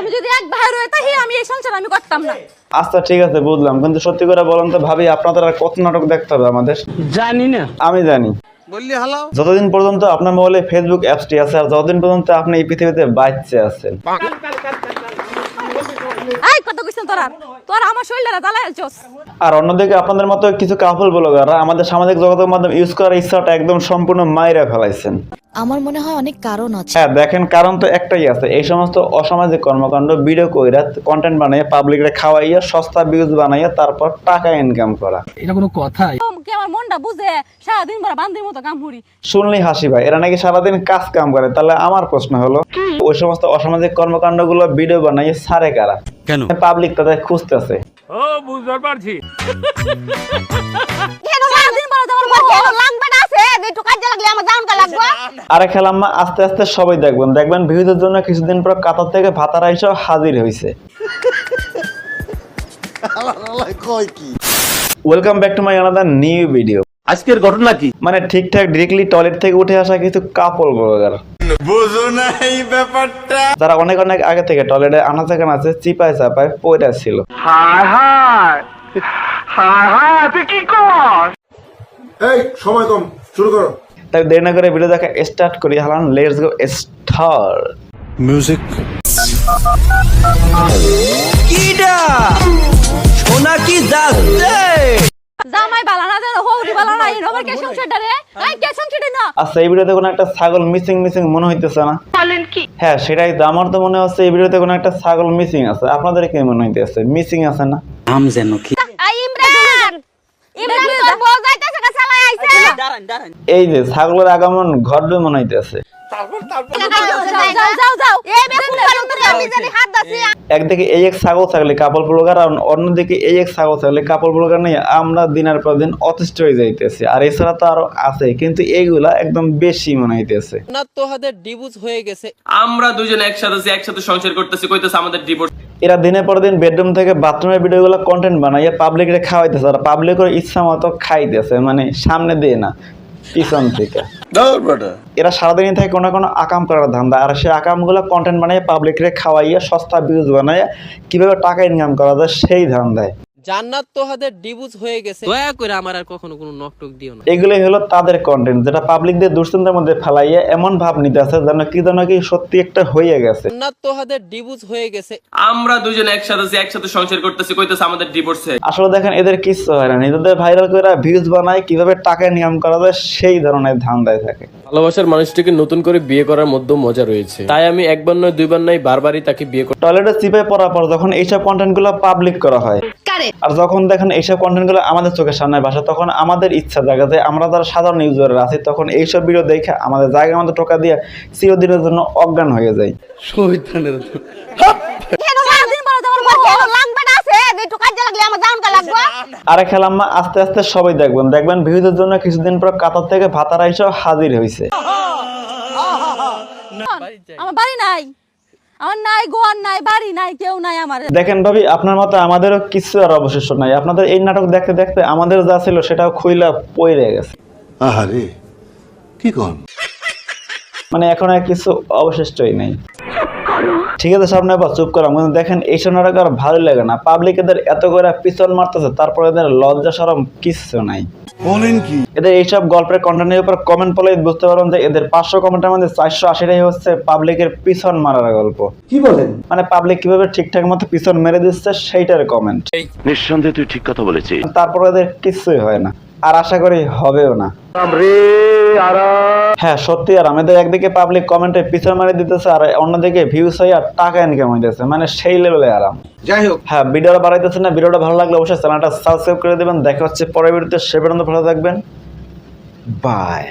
আমি যদি এক ভাই রয়ে তাই আমি এই সংসার আমি করতাম না। আচ্ছা ঠিক আছে বুঝলাম, কিন্তু সত্যি করে বলেন তো ভাবি, আপনাদের আর কত নাটক দেখতে হবে আমাদের? জানি না। আমি জানি। বললি হালাও। যতদিন পর্যন্ত আপনার মোবাইলে ফেসবুক অ্যাপসটি আছে আর যতদিন পর্যন্ত আপনি এই পৃথিবীতে বাঁচতে আছেন। এই কত কইছেন তোরা আমার শরীরটা জ্বালায় আলছস। আর অন্যদিকে আপনাদের মতো কিছু কাপল ব্লগাররা আমাদের সামাজিক যোগাযোগ মাধ্যম ইউজ করার ইচ্ছাটা একদম সম্পূর্ণ মাইরা ফেলাইছেন। আমার মনে হয় অনেক কারণ আছে। হ্যাঁ দেখেন, কারণ তো একটাই আছে, এই সমস্ত অসামাজিক কর্মকাণ্ড ভিডিও কইরা কন্টেন্ট বানাইয়া পাবলিকরে খাওয়াইয়া সস্তা ভিউজ বানাইয়া তারপর টাকা ইনকাম করা। এটা কোনো কথা? কি আমার মনটা বুঝে সারাদিন ভরা বান্দির মতো কাম করি। শুনলেই হাসি ভাই, এরা নাকি সারাদিন কাজ কাম করে। তাহলে আমার প্রশ্ন হলো, ওই সমস্ত অসামাজিক কর্মকাণ্ড গুলো ভিডিও বানাইয়া সারে কারা? কেন পাবলিক তাদের খুঁজতেছে। ও বুঝতে পারছি। আরে খেলাম্মা, আস্তে আস্তে সবাই দেখবেন ভিউজের জন্য কিছুদিন পর কাতার থেকে ভাতারা এসেও হাজির হয়েছে। Welcome back to my another new video. আজকের ঘটনা কি? মানে ঠিকঠাক ডিরেক্টলি টয়লেট থেকে উঠে আসা কিছু কাপল ব্লগার, বুঝো না এই ব্যাপারটা, যারা অনেক আগে থেকে টয়লেটে আনাচে কানাচে চিপায় চাপায় পয়টা ছিল। হায় হায় হায় হায়, তুই কি কর? এই সময় কম, শুরু করো। তাই দেরি না করে ভিডিও দেখা স্টার্ট করি। হালান, লেটস গো স্টার্ট মিউজিক। কিডা সোনা কি যাচ্ছে? জামাই বালা না জানো হৌরি বালা না এর আবার কে সংসারটা রে? এই কে সংসারটা না? আচ্ছা, এই ভিডিওতে কোনো একটা ছাগল মিসিং মনে হইতেছে না? বলেন কি? হ্যাঁ সেটাই তো, আমার তো মনে হচ্ছে এই ভিডিওতে কোনো একটা ছাগল মিসিং আছে। আপনাদের কি মনে হইতেছে মিসিং আছে না? নাম যেন কি? আই ইমরান তোর বউ যাইতেছে কা চালাই আইছে। দাঁড়ান এই যে ছাগলের আগমন ঘটবে মনে হইতেছে। যাও এই বেকুন করে আমি জানি হাত দাসি। একদিকে এই এক ছাগলে কাপল ব্লগার আর অন্যদিকে এই এক ছাগলে কাপল ব্লগার নিয়ে আমরা দিনের পর দিন অতিষ্ঠ হয়ে যাইতেছি। আর এছাড়া তো আরো আছে, কিন্তু এইগুলা একদম বেশি মনে হইতেছে। না তোহাদের ডিভোর্স হয়ে গেছে। আমরা দুজন একসাথে সংসার করতেছি, কইতেছে আমাদের ডিভোর্স। এরা দিনের পর দিন বেডরুম থেকে বাথরুমের ভিডিওগুলো কন্টেন্ট বানাইয়া পাবলিকরে খাওয়াইতেছে, আর পাবলিকের ইচ্ছা মতো খাইতেছে, মানে সামনে দিয়ে না পিছন থেকে। এরা সারাদিন থেকে কোনো আকাম করার ধান্দা, আর সেই আকামগুলো কন্টেন্ট বানাইয়া পাবলিকরে খাওয়াইয়া সস্তা ভিউজ বানাইয়া কিভাবে টাকা ইনকাম করা যায় সেই ধান্দায়। জান্নাত তোহাদের ডিভোর্স হয়ে গেছে, দয়া করে আমার আর কখনো কোনো নকটক দিও না। এগুলোই হলো তাদের কন্টেন্ট, যেটা পাবলিকদের দুশ্চিন্তার মধ্যে ফেলাইয়া এমন ভাব নিতে আছে যেন কি সত্যি একটা হয়ে গেছে। জান্নাত তোহাদের ডিভোর্স হয়ে গেছে। আমরা দুজন একসাথে সংসার করতেছি, কইতেছে আমাদের ডিভোর্স। আসলে দেখেন, এদের কিচ্ছু হয় না, নিজেদের ভাইরাল করে ভিউজ বানায় কিভাবে টাকা ইনকাম করা যায় সেই ধরনের ধান্দায় থাকে। ভালোবাসার মানুষটিকে নতুন করে বিয়ে করার মধ্যে মজা রয়েছে, তাই আমি একবার নয় দুইবার নয় বারবারই তাকে বিয়ে করি। টয়লেটে চিপে পড়ার পর যখন এইসব কন্টেন্ট গুলো পাবলিক করা হয়, আর যখন দেখেন এইসব কন্টেন্ট গুলো আমাদের চোখের সামনে ভাসে, তখন আমাদের ইচ্ছা জাগে যে আমরা যারা সাধারণ ইউজার আছি তখন এইসব ভিডিও দেখে আমাদের জায়গার মধ্যে টোকা দিয়ে চিরদিনের জন্য অজ্ঞান হয়ে যায়। শয়তানের আরে খেলাম্মা, আস্তে আস্তে সবাই দেখবেন ভিউজের জন্য কিছুদিন পর কাতার থেকে ভাতারা এসেও হাজির হয়েছে। আমার বাড়ি নাই, আমার নাই ঘর নাই বাড়ি নাই কেউ নাই আমার। দেখেন ভাবি, আপনার মতো আমাদেরও কিছু আর অবশিষ্ট নাই। আপনাদের এই নাটক দেখতে দেখতে আমাদের যা ছিল সেটাও খুইলা পইরে গেছে। আহারে কি কোন, মানে এখন আর কিছু অবশিষ্টই নেই। ঠিক আছে সামনে আবার চুপ করলাম, কিন্তু দেখেন এইসব নাটক আর ভালো লাগে না। পাবলিক এদের এত করে পিছন মারতেছে, তারপরে এদের লজ্জা শরম কিছু নাই। বলেন কি? এদের এইসব গল্পের কন্টেন্টের উপর কমেন্ট পড়লে বুঝতে পারবেন যে এদের 500 কমেন্টের মধ্যে 480টাই হচ্ছে পাবলিকের পিছন মারার গল্প। কি বলেন? মানে পাবলিক কিভাবে ঠিকঠাক মতো পিছন মেরে দিচ্ছে সেইটার কমেন্ট। নিঃসন্দেহে তুই ঠিক কথা বলেছিস। তারপরে এদের কিছুই হয় না, আর আশা করি হবেও না। হ্যাঁ সত্যি, আর আমাদের একদিকে পাবলিক কমেন্টে পিছন মারি দিতেছে আর অন্যদিকে ভিউজ হয় আর টাকা ইনকাম হইতেছে, মানে সেই লেভেলে আরাম। যাই হোক, হ্যাঁ ভিডিওটা বাড়াইতেছে না, ভিডিওটা ভালো লাগলে অবশ্যই চ্যানেলটা সাবস্ক্রাইব করে দেবেন। দেখা হচ্ছে পরের ভিডিওতে, সে পর্যন্ত ভালো থাকবেন, বাই।